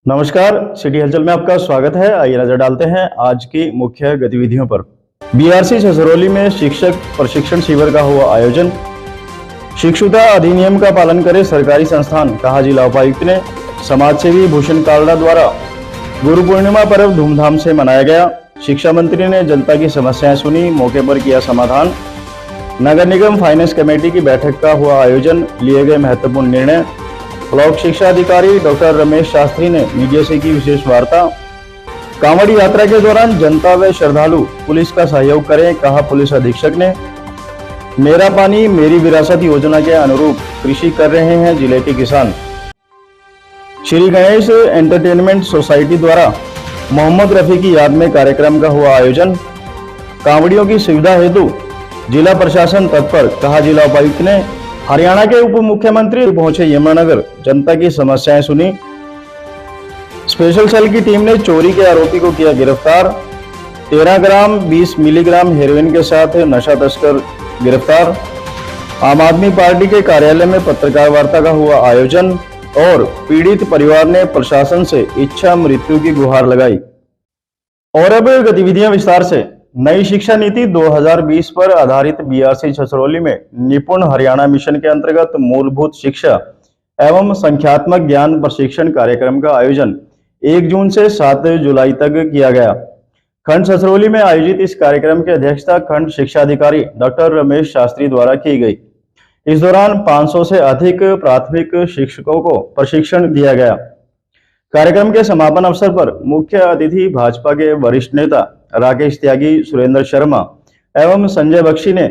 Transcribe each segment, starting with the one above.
नमस्कार, सिटी हलचल में आपका स्वागत है। आइए नजर डालते हैं आज की मुख्य गतिविधियों पर। बीआरसी छछरौली में शिक्षक प्रशिक्षण शिविर का हुआ आयोजन। शिक्षुता अधिनियम का पालन करे सरकारी संस्थान, कहा जिला उपायुक्त ने। समाजसेवी भूषण कालड़ा द्वारा गुरु पूर्णिमा पर्व धूमधाम से मनाया गया। शिक्षा मंत्री ने जनता की समस्याएं सुनी, मौके पर किया समाधान। नगर निगम फाइनेंस कमेटी की बैठक का हुआ आयोजन, लिए गए महत्वपूर्ण निर्णय। ब्लॉक शिक्षा अधिकारी डॉक्टर रमेश शास्त्री ने मीडिया से की विशेष वार्ता। कांवड़ी यात्रा के दौरान जनता व श्रद्धालु पुलिस का सहयोग करें, कहा पुलिस अधीक्षक ने। मेरा पानी मेरी विरासत योजना के अनुरूप कृषि कर रहे हैं जिले के किसान। श्री गणेश एंटरटेनमेंट सोसाइटी द्वारा मोहम्मद रफी की याद में कार्यक्रम का हुआ आयोजन। कांवड़ियों की सुविधा हेतु जिला प्रशासन तत्पर, कहा जिला उपायुक्त ने। हरियाणा के उप मुख्यमंत्री पहुंचे यमुनानगर, जनता की समस्याएं सुनी। स्पेशल सेल की टीम ने चोरी के आरोपी को किया गिरफ्तार। 13 ग्राम 20 मिलीग्राम हेरोइन के साथ नशा तस्कर गिरफ्तार। आम आदमी पार्टी के कार्यालय में पत्रकार वार्ता का हुआ आयोजन और पीड़ित परिवार ने प्रशासन से इच्छा मृत्यु की गुहार लगाई। और अब गतिविधियां विस्तार से। नई शिक्षा नीति 2020 पर आधारित बीआरसी छछरौली में निपुण हरियाणा मिशन के अंतर्गत मूलभूत शिक्षा एवं संख्यात्मक ज्ञान प्रशिक्षण कार्यक्रम का आयोजन 1 जून से 7 जुलाई तक किया गया। खंड छछरौली में आयोजित इस कार्यक्रम की अध्यक्षता खंड शिक्षा अधिकारी डॉक्टर रमेश शास्त्री द्वारा की गई। इस दौरान 500 से अधिक प्राथमिक शिक्षकों को प्रशिक्षण दिया गया। कार्यक्रम के समापन अवसर पर मुख्य अतिथि भाजपा के वरिष्ठ नेता राकेश त्यागी, सुरेंद्र शर्मा एवं संजय बख्शी ने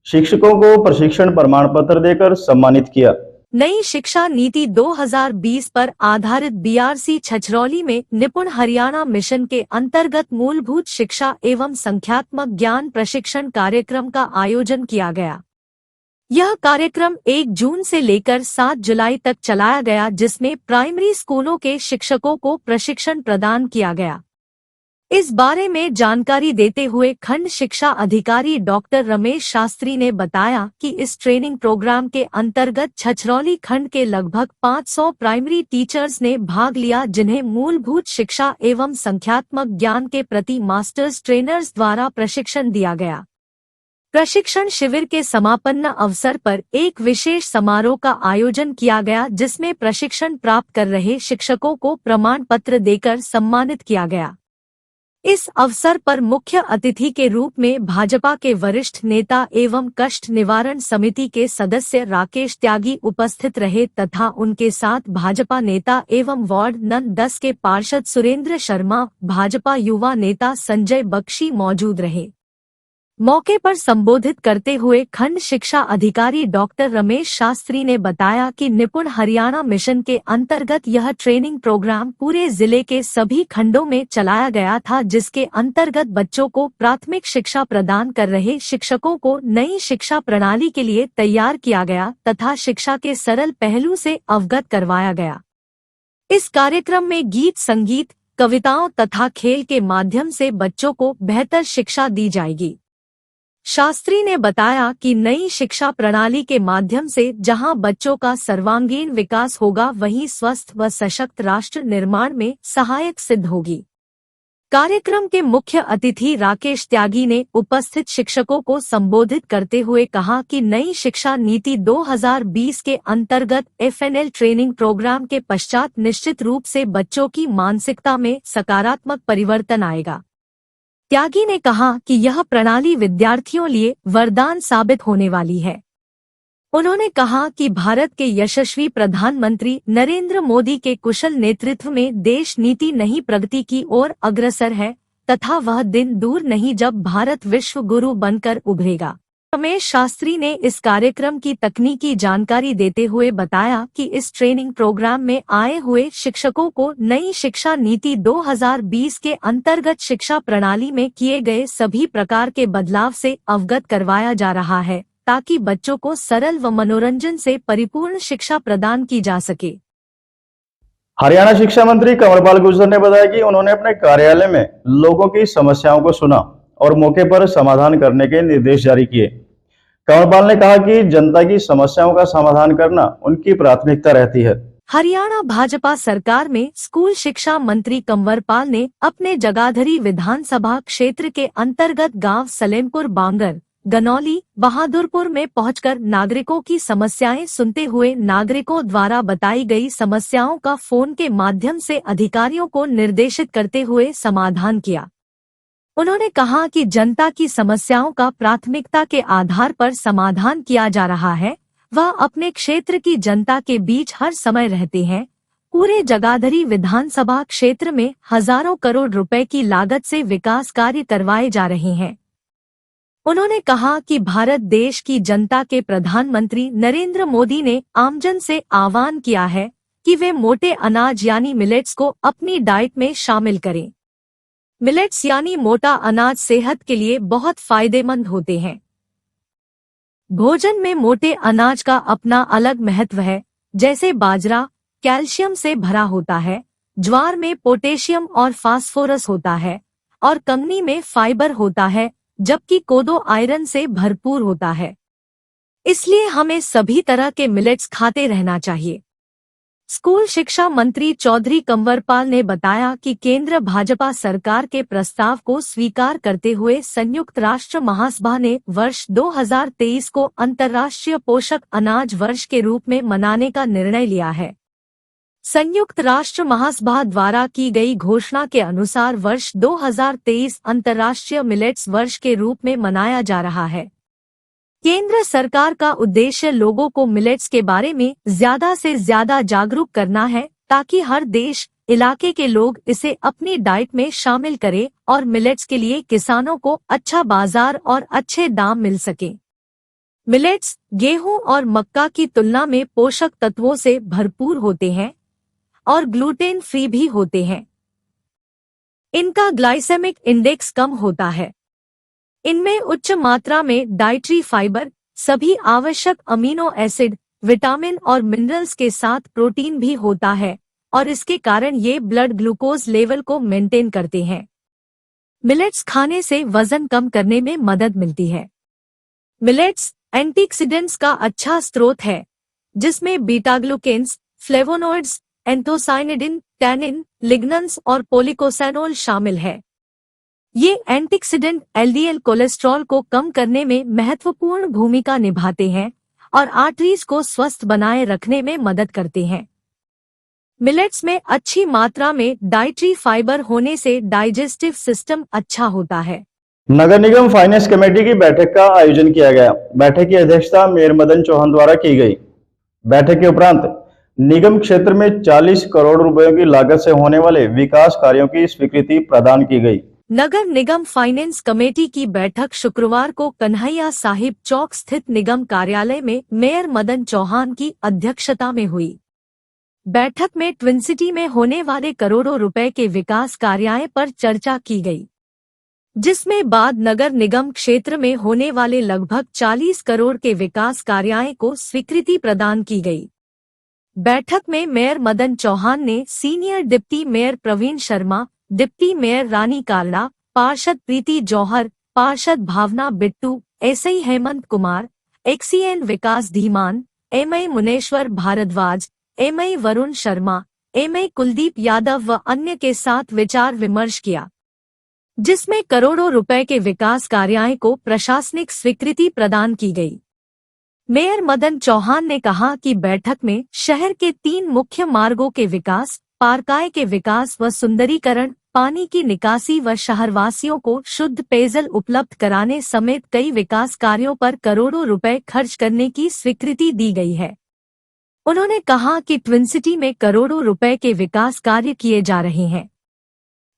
शिक्षकों को प्रशिक्षण प्रमाण पत्र देकर सम्मानित किया। नई शिक्षा नीति 2020 पर आधारित बीआरसी छछरौली में निपुण हरियाणा मिशन के अंतर्गत मूलभूत शिक्षा एवं संख्यात्मक ज्ञान प्रशिक्षण कार्यक्रम का आयोजन किया गया। यह कार्यक्रम 1 जून से लेकर 7 जुलाई तक चलाया गया, जिसमें प्राइमरी स्कूलों के शिक्षकों को प्रशिक्षण प्रदान किया गया। इस बारे में जानकारी देते हुए खंड शिक्षा अधिकारी डॉक्टर रमेश शास्त्री ने बताया कि इस ट्रेनिंग प्रोग्राम के अंतर्गत छछरौली खंड के लगभग 500 प्राइमरी टीचर्स ने भाग लिया, जिन्हें मूलभूत शिक्षा एवं संख्यात्मक ज्ञान के प्रति मास्टर्स ट्रेनर्स द्वारा प्रशिक्षण दिया गया। प्रशिक्षण शिविर के समापन अवसर पर एक विशेष समारोह का आयोजन किया गया, जिसमें प्रशिक्षण प्राप्त कर रहे शिक्षकों को प्रमाण पत्र देकर सम्मानित किया गया। इस अवसर पर मुख्य अतिथि के रूप में भाजपा के वरिष्ठ नेता एवं कष्ट निवारण समिति के सदस्य राकेश त्यागी उपस्थित रहे तथा उनके साथ भाजपा नेता एवं वार्ड नंबर 10 के पार्षद सुरेंद्र शर्मा, भाजपा युवा नेता संजय बख्शी मौजूद रहे। मौके पर संबोधित करते हुए खंड शिक्षा अधिकारी डॉक्टर रमेश शास्त्री ने बताया कि निपुण हरियाणा मिशन के अंतर्गत यह ट्रेनिंग प्रोग्राम पूरे जिले के सभी खंडों में चलाया गया था, जिसके अंतर्गत बच्चों को प्राथमिक शिक्षा प्रदान कर रहे शिक्षकों को नई शिक्षा प्रणाली के लिए तैयार किया गया तथा शिक्षा के सरल पहलू से अवगत करवाया गया। इस कार्यक्रम में गीत संगीत, कविताओं तथा खेल के माध्यम से बच्चों को बेहतर शिक्षा दी जाएगी। शास्त्री ने बताया कि नई शिक्षा प्रणाली के माध्यम से जहां बच्चों का सर्वांगीण विकास होगा, वहीं स्वस्थ व सशक्त राष्ट्र निर्माण में सहायक सिद्ध होगी। कार्यक्रम के मुख्य अतिथि राकेश त्यागी ने उपस्थित शिक्षकों को संबोधित करते हुए कहा कि नई शिक्षा नीति 2020 के अंतर्गत एफएनएल ट्रेनिंग प्रोग्राम के पश्चात निश्चित रूप से बच्चों की मानसिकता में सकारात्मक परिवर्तन आएगा। त्यागी ने कहा कि यह प्रणाली विद्यार्थियों लिए वरदान साबित होने वाली है। उन्होंने कहा कि भारत के यशस्वी प्रधानमंत्री नरेंद्र मोदी के कुशल नेतृत्व में देश नीति नई प्रगति की ओर अग्रसर है तथा वह दिन दूर नहीं जब भारत विश्व गुरु बनकर उभरेगा। रमेश शास्त्री ने इस कार्यक्रम की तकनीकी जानकारी देते हुए बताया कि इस ट्रेनिंग प्रोग्राम में आए हुए शिक्षकों को नई शिक्षा नीति 2020 के अंतर्गत शिक्षा प्रणाली में किए गए सभी प्रकार के बदलाव से अवगत करवाया जा रहा है, ताकि बच्चों को सरल व मनोरंजन से परिपूर्ण शिक्षा प्रदान की जा सके। हरियाणा शिक्षा मंत्री कंवरपाल गुर्जर ने बताया कि उन्होंने अपने कार्यालय में लोगों की समस्याओं को सुना और मौके पर समाधान करने के निर्देश जारी किए। कंवरपाल ने कहा कि जनता की समस्याओं का समाधान करना उनकी प्राथमिकता रहती है। हरियाणा भाजपा सरकार में स्कूल शिक्षा मंत्री कंवरपाल ने अपने जगाधरी विधानसभा क्षेत्र के अंतर्गत गांव सलेमपुर बांगर, गनौली, बहादुरपुर में पहुंचकर नागरिकों की समस्याएं सुनते हुए नागरिकों द्वारा बताई गई समस्याओं का फोन के माध्यम से अधिकारियों को निर्देशित करते हुए समाधान किया। उन्होंने कहा कि जनता की समस्याओं का प्राथमिकता के आधार पर समाधान किया जा रहा है। वह अपने क्षेत्र की जनता के बीच हर समय रहते हैं। पूरे जगाधरी विधानसभा क्षेत्र में हजारों करोड़ रुपए की लागत से विकास कार्य करवाए जा रहे हैं। उन्होंने कहा कि भारत देश की जनता के प्रधानमंत्री नरेंद्र मोदी ने आमजन से आह्वान किया है कि वे मोटे अनाज यानी मिलेट्स को अपनी डाइट में शामिल करें। मिलेट्स यानी मोटा अनाज सेहत के लिए बहुत फायदेमंद होते हैं। भोजन में मोटे अनाज का अपना अलग महत्व है। जैसे बाजरा कैल्शियम से भरा होता है, ज्वार में पोटेशियम और फास्फोरस होता है और कंगनी में फाइबर होता है, जबकि कोदो आयरन से भरपूर होता है। इसलिए हमें सभी तरह के मिलेट्स खाते रहना चाहिए। स्कूल शिक्षा मंत्री चौधरी कंवरपाल ने बताया कि केंद्र भाजपा सरकार के प्रस्ताव को स्वीकार करते हुए संयुक्त राष्ट्र महासभा ने वर्ष 2023 को अंतर्राष्ट्रीय पोषक अनाज वर्ष के रूप में मनाने का निर्णय लिया है। संयुक्त राष्ट्र महासभा द्वारा की गई घोषणा के अनुसार वर्ष 2023 अंतर्राष्ट्रीय मिलेट्स वर्ष के रूप में मनाया जा रहा है। केंद्र सरकार का उद्देश्य लोगों को मिलेट्स के बारे में ज्यादा से ज्यादा जागरूक करना है, ताकि हर देश इलाके के लोग इसे अपनी डाइट में शामिल करें और मिलेट्स के लिए किसानों को अच्छा बाजार और अच्छे दाम मिल सके। मिलेट्स गेहूं और मक्का की तुलना में पोषक तत्वों से भरपूर होते हैं और ग्लूटेन फ्री भी होते हैं। इनका ग्लाइसेमिक इंडेक्स कम होता है। इनमें उच्च मात्रा में डाइटरी फाइबर, सभी आवश्यक अमीनो एसिड, विटामिन और मिनरल्स के साथ प्रोटीन भी होता है और इसके कारण ये ब्लड ग्लूकोज लेवल को मेंटेन करते हैं। मिलेट्स खाने से वजन कम करने में मदद मिलती है। मिलेट्स एंटीऑक्सीडेंट्स का अच्छा स्रोत है, जिसमें बीटा-ग्लुकेन्स, फ्लेवोनॉइड्स, एंथोसाइनिडिन, टैनिन, लिग्नन्स और पोलिकोसेनोल शामिल है। ये एंटीऑक्सीडेंट एलडीएल कोलेस्ट्रॉल को कम करने में महत्वपूर्ण भूमिका निभाते हैं और आर्टरीज को स्वस्थ बनाए रखने में मदद करते हैं। मिलेट्स में अच्छी मात्रा में डाइटरी फाइबर होने से डाइजेस्टिव सिस्टम अच्छा होता है। नगर निगम फाइनेंस कमेटी की बैठक का आयोजन किया गया। बैठक की अध्यक्षता मेयर मदन चौहान द्वारा की गई। बैठक के उपरांत निगम क्षेत्र में 40 करोड़ रुपयों की लागत से होने वाले विकास कार्यों की स्वीकृति प्रदान की गई। नगर निगम फाइनेंस कमेटी की बैठक शुक्रवार को कन्हैया साहिब चौक स्थित निगम कार्यालय में मेयर मदन चौहान की अध्यक्षता में हुई। बैठक में ट्विन सिटी में होने वाले करोड़ों रुपए के विकास कार्यों पर चर्चा की गई, जिसमें बाद नगर निगम क्षेत्र में होने वाले लगभग 40 करोड़ के विकास कार्यों को स्वीकृति प्रदान की गई। बैठक में मेयर मदन चौहान ने senior deputy mayor Praveen Sharma, deputy mayor Rani Kalra, पार्षद प्रीति जौहर, पार्षद Bhavna Bittu, SI Hemant Kumar, XEN Vikas Dhiman, MI Muneshwar Bhardwaj, MI Varun Sharma, MI Kuldeep Yadav व अन्य के साथ विचार विमर्श किया, जिसमें करोड़ों रुपए के विकास कार्यों को प्रशासनिक स्वीकृति प्रदान की गई। मेयर मदन चौहान ने कहा कि बैठक में शहर के 3 मुख्य मार्गों के विकास, पार्काय के विकास व सुंदरीकरण, पानी की निकासी व शहरवासियों को शुद्ध पेयजल उपलब्ध कराने समेत कई विकास कार्यों पर करोड़ों रुपए खर्च करने की स्वीकृति दी गई है। उन्होंने कहा कि ट्विन सिटी में करोड़ों रुपए के विकास कार्य किए जा रहे हैं।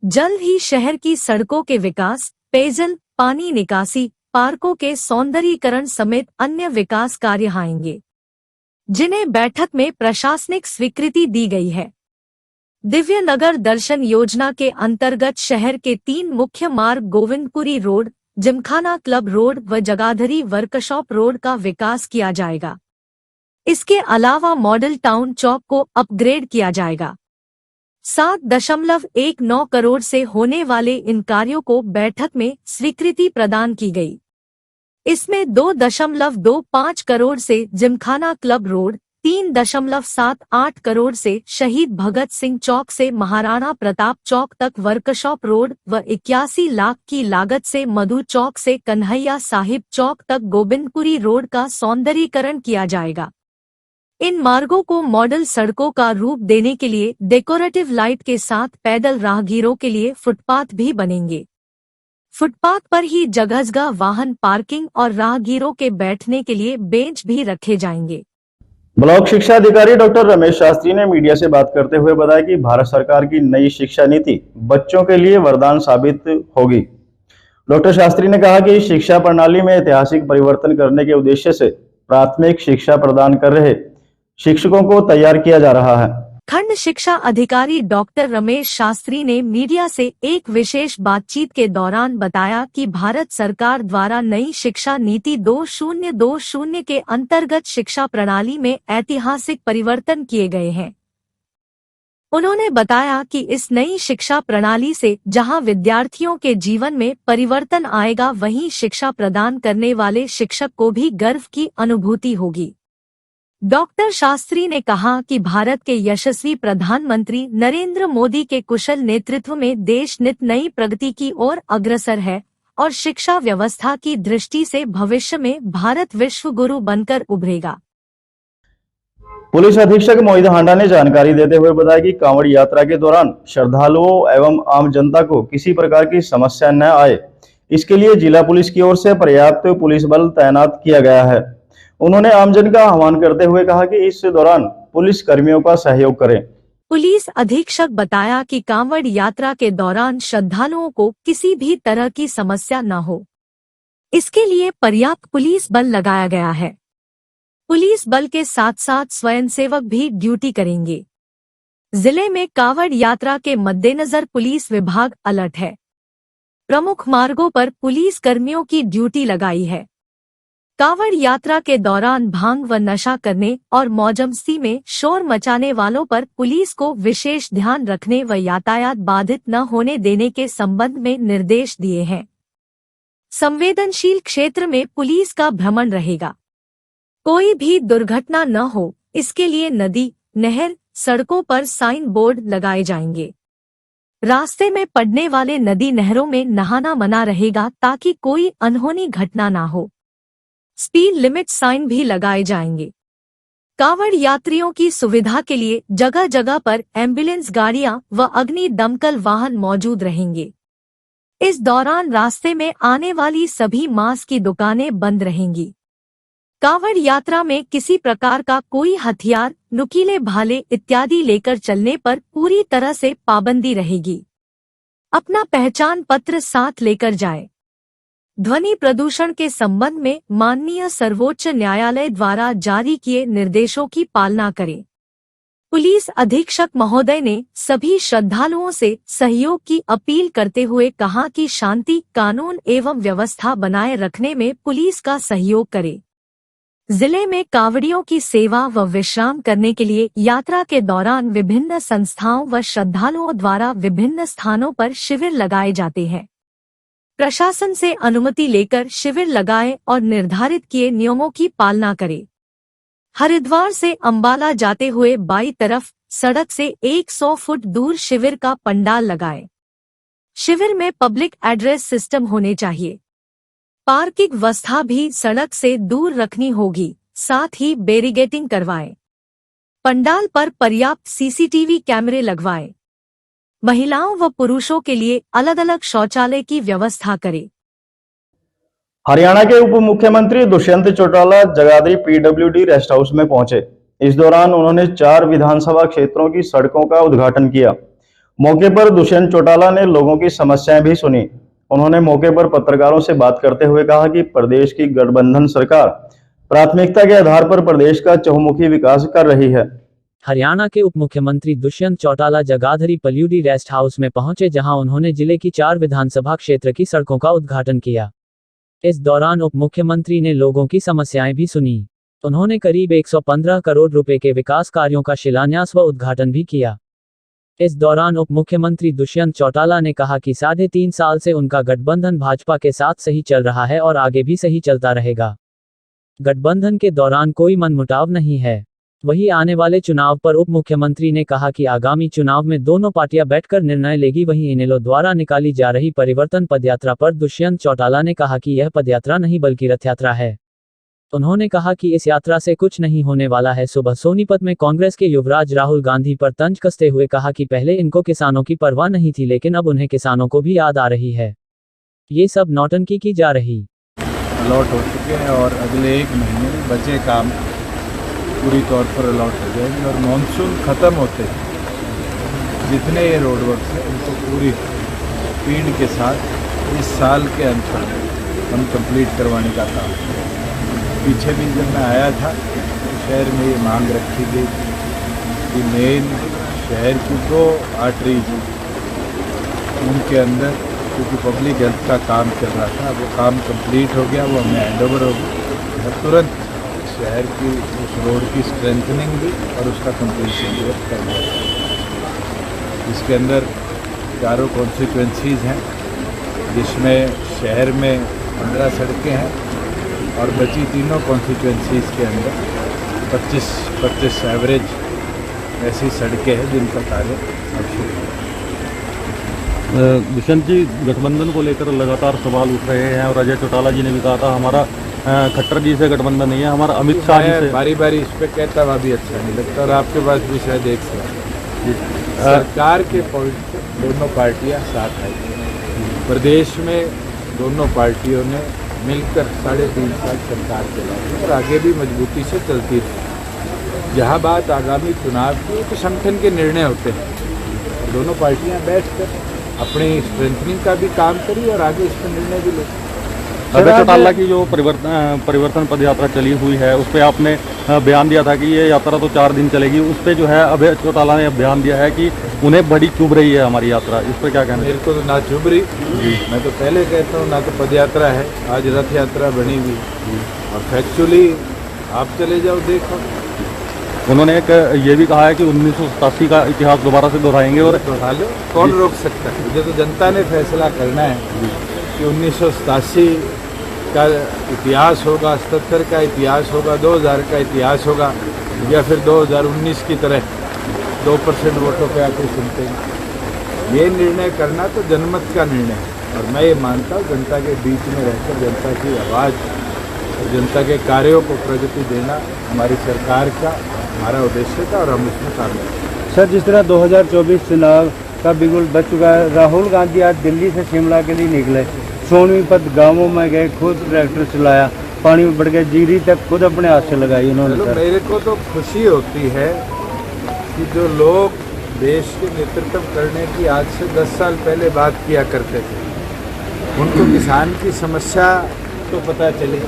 जल्द ही शहर की सड़कों के विकास, पेयजल, पानी निकासी, पार्कों के सौंदर्यीकरण समेत अन्य विकास कार्य आएंगे, जिन्हें बैठक में प्रशासनिक स्वीकृति दी गई है। दिव्य नगर दर्शन योजना के अंतर्गत शहर के 3 मुख्य मार्ग Govindpuri road, Gymkhana club road व जगाधरी वर्कशॉप रोड का विकास किया जाएगा। इसके अलावा मॉडल टाउन चौक को अपग्रेड किया जाएगा। 7.19 करोड़ से होने वाले इन कार्यों को बैठक में स्वीकृति प्रदान की गई। इसमें 2.25 करोड़ से जिमखाना क्लब रोड, 3.78 करोड़ से शहीद भगत सिंह चौक से महाराणा प्रताप चौक तक वर्कशॉप रोड व 81 लाख की लागत से मधु चौक से कन्हैया साहिब चौक तक गोविंदपुरी रोड का सौंदर्यीकरण किया जाएगा। इन मार्गों को मॉडल सड़कों का रूप देने के लिए डेकोरेटिव लाइट के साथ पैदल राहगीरों के लिए फुटपाथ भी बनेंगे। फुटपाथ पर ही जगह जगह वाहन पार्किंग और राहगीरों के बैठने के लिए बेंच भी रखे जाएंगे। ब्लॉक शिक्षा अधिकारी डॉक्टर रमेश शास्त्री ने मीडिया से बात करते हुए बताया कि भारत सरकार की नई शिक्षा नीति बच्चों के लिए वरदान साबित होगी। डॉक्टर शास्त्री ने कहा कि शिक्षा प्रणाली में ऐतिहासिक परिवर्तन करने के उद्देश्य से प्राथमिक शिक्षा प्रदान कर रहे शिक्षकों को तैयार किया जा रहा है। खंड शिक्षा अधिकारी डॉक्टर रमेश शास्त्री ने मीडिया से एक विशेष बातचीत के दौरान बताया कि भारत सरकार द्वारा नई शिक्षा नीति 2020 के अंतर्गत शिक्षा प्रणाली में ऐतिहासिक परिवर्तन किए गए हैं। उन्होंने बताया कि इस नई शिक्षा प्रणाली से जहां विद्यार्थियों के जीवन में परिवर्तन आएगा, वहीं शिक्षा प्रदान करने वाले शिक्षक को भी गर्व की अनुभूति होगी। डॉक्टर शास्त्री ने कहा कि भारत के यशस्वी प्रधानमंत्री नरेंद्र मोदी के कुशल नेतृत्व में देश नित नई प्रगति की ओर अग्रसर है और शिक्षा व्यवस्था की दृष्टि से भविष्य में भारत विश्व गुरु बनकर उभरेगा। पुलिस अधीक्षक मोहित हांडा ने जानकारी देते हुए बताया कि कांवड़ यात्रा के दौरान श्रद्धालुओं एवं आम जनता को किसी प्रकार की समस्या न आए, इसके लिए जिला पुलिस की ओर से पर्याप्त पुलिस बल तैनात किया गया है। उन्होंने आमजन का आह्वान करते हुए कहा कि इस दौरान पुलिस कर्मियों का सहयोग करें। पुलिस अधीक्षक बताया कि कांवड़ यात्रा के दौरान श्रद्धालुओं को किसी भी तरह की समस्या न हो, इसके लिए पर्याप्त पुलिस बल लगाया गया है। पुलिस बल के साथ साथ स्वयंसेवक भी ड्यूटी करेंगे। जिले में कांवड़ यात्रा के मद्देनजर पुलिस विभाग अलर्ट है। प्रमुख मार्गों पर पुलिस कर्मियों की ड्यूटी लगाई है। कांवड़ यात्रा के दौरान भांग व नशा करने और मौजमस्ती में शोर मचाने वालों पर पुलिस को विशेष ध्यान रखने व यातायात बाधित न होने देने के संबंध में निर्देश दिए हैं। संवेदनशील क्षेत्र में पुलिस का भ्रमण रहेगा। कोई भी दुर्घटना न हो, इसके लिए नदी, नहर, सड़कों पर साइन बोर्ड लगाए जाएंगे। रास्ते में पड़ने वाले नदी नहरों में नहाना मना रहेगा ताकि कोई अनहोनी घटना ना हो। स्पीड लिमिट साइन भी लगाए जाएंगे। कांवड़ यात्रियों की सुविधा के लिए जगह जगह पर एम्बुलेंस गाड़ियां व अग्नि दमकल वाहन मौजूद रहेंगे। इस दौरान रास्ते में आने वाली सभी मांस की दुकानें बंद रहेंगी। कांवड़ यात्रा में किसी प्रकार का कोई हथियार, नुकीले भाले इत्यादि लेकर चलने पर पूरी तरह से पाबंदी रहेगी। अपना पहचान पत्र साथ लेकर जाएं। ध्वनि प्रदूषण के संबंध में माननीय सर्वोच्च न्यायालय द्वारा जारी किए निर्देशों की पालना करें। पुलिस अधीक्षक महोदय ने सभी श्रद्धालुओं से सहयोग की अपील करते हुए कहा कि शांति, कानून एवं व्यवस्था बनाए रखने में पुलिस का सहयोग करे। जिले में कांवड़ियों की सेवा व विश्राम करने के लिए यात्रा के दौरान विभिन्न संस्थाओं व श्रद्धालुओं द्वारा विभिन्न स्थानों पर शिविर लगाए जाते हैं। प्रशासन से अनुमति लेकर शिविर लगाएं और निर्धारित किए नियमों की पालना करें। हरिद्वार से अंबाला जाते हुए बाईं तरफ सड़क से 100 फुट दूर शिविर का पंडाल लगाएं। शिविर में पब्लिक एड्रेस सिस्टम होने चाहिए। पार्किंग व्यवस्था भी सड़क से दूर रखनी होगी, साथ ही बैरिकेडिंग करवाएं। पंडाल पर पर्याप्त सीसीटीवी कैमरे लगवाएं। महिलाओं व पुरुषों के लिए अलग अलग शौचालय की व्यवस्था करें। हरियाणा के उप मुख्यमंत्री Dushyant Chautala Jagadhri PWD rest house में पहुंचे। इस दौरान उन्होंने 4 विधानसभा क्षेत्रों की सड़कों का उद्घाटन किया। मौके पर दुष्यंत चौटाला ने लोगों की समस्याएं भी सुनी। उन्होंने मौके पर पत्रकारों से बात करते हुए कहा कि प्रदेश की गठबंधन सरकार प्राथमिकता के आधार पर प्रदेश का चहुमुखी विकास कर रही है। हरियाणा के उप मुख्यमंत्री दुष्यंत चौटाला जगाधरी पल्यूडी रेस्ट हाउस में पहुंचे, जहां उन्होंने जिले की 4 विधानसभा क्षेत्र की सड़कों का उद्घाटन किया। इस दौरान उप मुख्यमंत्री ने लोगों की समस्याएं भी सुनी। उन्होंने करीब 115 करोड़ रुपए के विकास कार्यों का शिलान्यास व उद्घाटन भी किया। इस दौरान उप मुख्यमंत्री दुष्यंत चौटाला ने कहा कि 3.5 साल से उनका गठबंधन भाजपा के साथ सही चल रहा है और आगे भी सही चलता रहेगा। गठबंधन के दौरान कोई मनमुटाव नहीं है। वहीं आने वाले चुनाव पर उप मुख्यमंत्री ने कहा कि आगामी चुनाव में दोनों पार्टियां बैठकर निर्णय लेगी। वहीं इनेलो द्वारा निकाली जा रही परिवर्तन पदयात्रा पर दुष्यंत चौटाला ने कहा कि यह पदयात्रा नहीं बल्कि रथ यात्रा है। उन्होंने कहा कि इस यात्रा से कुछ नहीं होने वाला है। सुबह सोनीपत में कांग्रेस के युवराज राहुल गांधी पर तंज कसते हुए कहा कि पहले इनको किसानों की परवाह नहीं थी, लेकिन अब उन्हें किसानों को भी याद आ रही है। ये सब नौटंकी की जा रही। अलॉट हो चुके हैं और अगले 1 महीने में बचे काम पूरी तौर पर अलॉट हो जाएंगे और मानसून ख़त्म होते जितने ये रोड वर्क है उनको पूरी स्पीड के साथ इस साल के अंत तक हम कंप्लीट करवाने का काम करेंगे। पीछे भी जब मैं आया था तो शहर में ये मांग रखी गई कि मेन शहर की 2 आर्टरीज उनके अंदर, क्योंकि पब्लिक हेल्थ का काम चल रहा था, वो काम कंप्लीट हो गया, वो हमें हैंडओवर हो गया और तुरंत शहर की उस रोड की स्ट्रेंथनिंग भी और उसका कंप्लीशन भी कर दिया। इसके अंदर 4 कॉन्स्टिट्यूएंसीज़ हैं जिसमें शहर में 15 सड़कें हैं और बची 3 कॉन्स्टिट्यूएंसीज़ के अंदर 25 एवरेज ऐसी सड़कें हैं जिनका कार्य अब शुरू है। दुष्यंत जी, गठबंधन को लेकर लगातार सवाल उठ रहे हैं और अजय चौटाला जी ने भी कहा था हमारा खट्टर जी से गठबंधन नहीं है, हमारा अमित शाह जी से। बारी बारी इस पर कहता हुआ भी अच्छा नहीं लगता और आपके पास भी शायद एक सरकार के पॉइंट से दोनों पार्टियां साथ आई। प्रदेश में दोनों पार्टियों ने मिलकर 3.5 साल सरकार चलाई और आगे भी मजबूती से चलती रही। जहाँ बात आगामी चुनाव की तो संगठन के निर्णय होते हैं, दोनों पार्टियां बैठकर अपनी स्ट्रेंथनिंग का भी काम करी और आगे इस पर निर्णय भी ले। अभय चौटाला की जो परिवर्तन पदयात्रा चली हुई है उस पर आपने बयान दिया था कि ये यात्रा तो 4 दिन चलेगी। उस पर जो है अभय चौटाला ने बयान दिया है कि उन्हें बड़ी चुभ रही है हमारी यात्रा। इस पर क्या कहना है? मेरे को तो ना चुभ रही, मैं तो पहले कहता हूँ, ना तो पदयात्रा है, आज रथ यात्रा बनी हुई और फैक्चुअली आप चले जाओ देखो। उन्होंने एक ये भी कहा है कि 1987 का इतिहास दोबारा से दोहराएंगे और दोहरा लो, कौन रोक सकता है? मुझे तो जनता ने फैसला करना है कि 1987 का इतिहास होगा, 77 का इतिहास होगा, 2000 का इतिहास होगा या फिर 2019 की तरह 2% वोटों पे आके सुनते हैं। ये निर्णय करना तो जनमत का निर्णय है और मैं ये मानता हूँ जनता के बीच में रहकर जनता की आवाज़ और जनता के कार्यों को प्रगति देना हमारी सरकार का, हमारा उद्देश्य था और हम उसमें कामयाब। सर, जिस तरह 2024 चुनाव का बिगुल बच चुका है, राहुल गांधी आज दिल्ली से शिमला के लिए निकले, सोनीपत गांवों में गए, खुद ट्रैक्टर चलाया, पानी में बढ़ गए, जीरी तक खुद अपने हाथ से लगाई उन्होंने। मेरे को तो खुशी होती है कि जो लोग देश के नेतृत्व करने की आज से 10 साल पहले बात किया करते थे, उनको किसान की समस्या तो पता चली।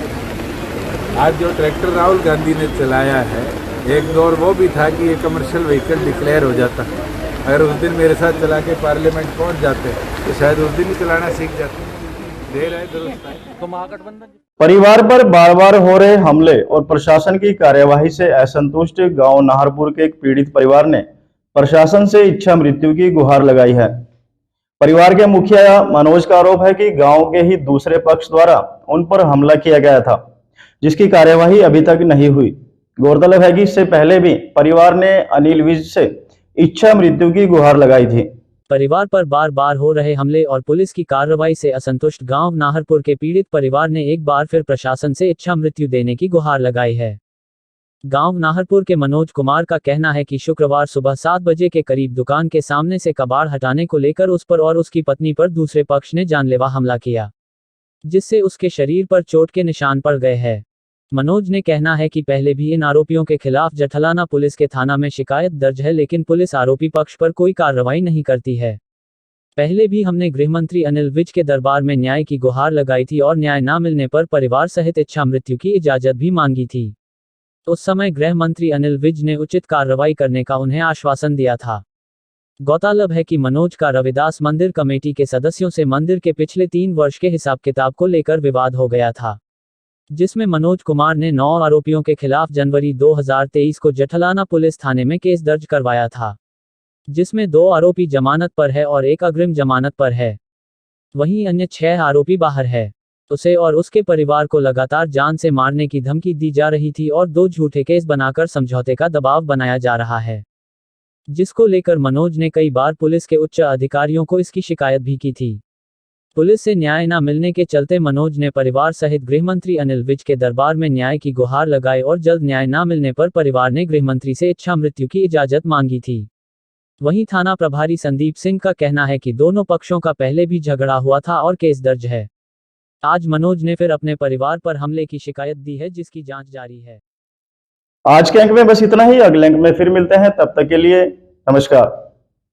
आज जो ट्रैक्टर राहुल गांधी ने चलाया है, एक दौर वो भी था कि ये कमर्शियल व्हीकल डिक्लेयर हो जाता। अगर उस दिन मेरे साथ चला के पार्लियामेंट पहुंच जाते तो शायद उस दिन ही चलाना सीख जाते। देर है दुरुस्त है। तो महागठबंधन परिवार पर बार बार हो रहे हमले और प्रशासन की कार्यवाही से असंतुष्ट गांव नाहरपुर के एक पीड़ित परिवार ने प्रशासन से इच्छा मृत्यु की गुहार लगाई है। परिवार के मुखिया मनोज का आरोप है कि गांव के ही दूसरे पक्ष द्वारा उन पर हमला किया गया था, जिसकी कार्यवाही अभी तक नहीं हुई। गौरतलब है कि इससे पहले भी परिवार ने अनिल विज से इच्छा मृत्यु की गुहार लगाई थी। परिवार पर बार बार हो रहे हमले और पुलिस की कार्रवाई से असंतुष्ट गांव नाहरपुर के पीड़ित परिवार ने एक बार फिर प्रशासन से इच्छा मृत्यु देने की गुहार लगाई है। गांव नाहरपुर के मनोज कुमार का कहना है कि शुक्रवार सुबह 7 बजे के करीब दुकान के सामने से कबाड़ हटाने को लेकर उस पर और उसकी पत्नी पर दूसरे पक्ष ने जानलेवा हमला किया, जिससे उसके शरीर पर चोट के निशान पड़ गए हैं। मनोज ने कहना है कि पहले भी इन आरोपियों के खिलाफ जठलाना पुलिस के थाना में शिकायत दर्ज है, लेकिन पुलिस आरोपी पक्ष पर कोई कार्रवाई नहीं करती है। पहले भी हमने गृहमंत्री अनिल विज के दरबार में न्याय की गुहार लगाई थी और न्याय न मिलने पर परिवार सहित इच्छा मृत्यु की इजाजत भी मांगी थी। उस समय गृह मंत्री अनिल विज ने उचित कार्रवाई करने का उन्हें आश्वासन दिया था। गौरतलब है कि मनोज का रविदास मंदिर कमेटी के सदस्यों से मंदिर के पिछले 3 वर्ष के हिसाब किताब को लेकर विवाद हो गया था, जिसमें मनोज कुमार ने 9 आरोपियों के खिलाफ जनवरी 2023 को जठलाना पुलिस थाने में केस दर्ज करवाया था, जिसमें 2 आरोपी जमानत पर है और 1 अग्रिम जमानत पर है। वहीं अन्य 6 आरोपी बाहर है। उसे और उसके परिवार को लगातार जान से मारने की धमकी दी जा रही थी और 2 झूठे केस बनाकर समझौते का दबाव बनाया जा रहा है, जिसको लेकर मनोज ने कई बार पुलिस के उच्च अधिकारियों को इसकी शिकायत भी की थी। पुलिस से न्याय न मिलने के चलते मनोज ने परिवार सहित गृहमंत्री अनिल विज के दरबार में न्याय की गुहार लगाई और जल्द न्याय न मिलने पर परिवार ने गृहमंत्री से इच्छा मृत्यु की इजाजत मांगी थी। वहीं थाना प्रभारी संदीप सिंह का कहना है कि दोनों पक्षों का पहले भी झगड़ा हुआ था और केस दर्ज है। आज मनोज ने फिर अपने परिवार पर हमले की शिकायत दी है, जिसकी जांच जारी है। आज के अंक में बस इतना ही। अगले अंक में फिर मिलते हैं, तब तक के लिए नमस्कार।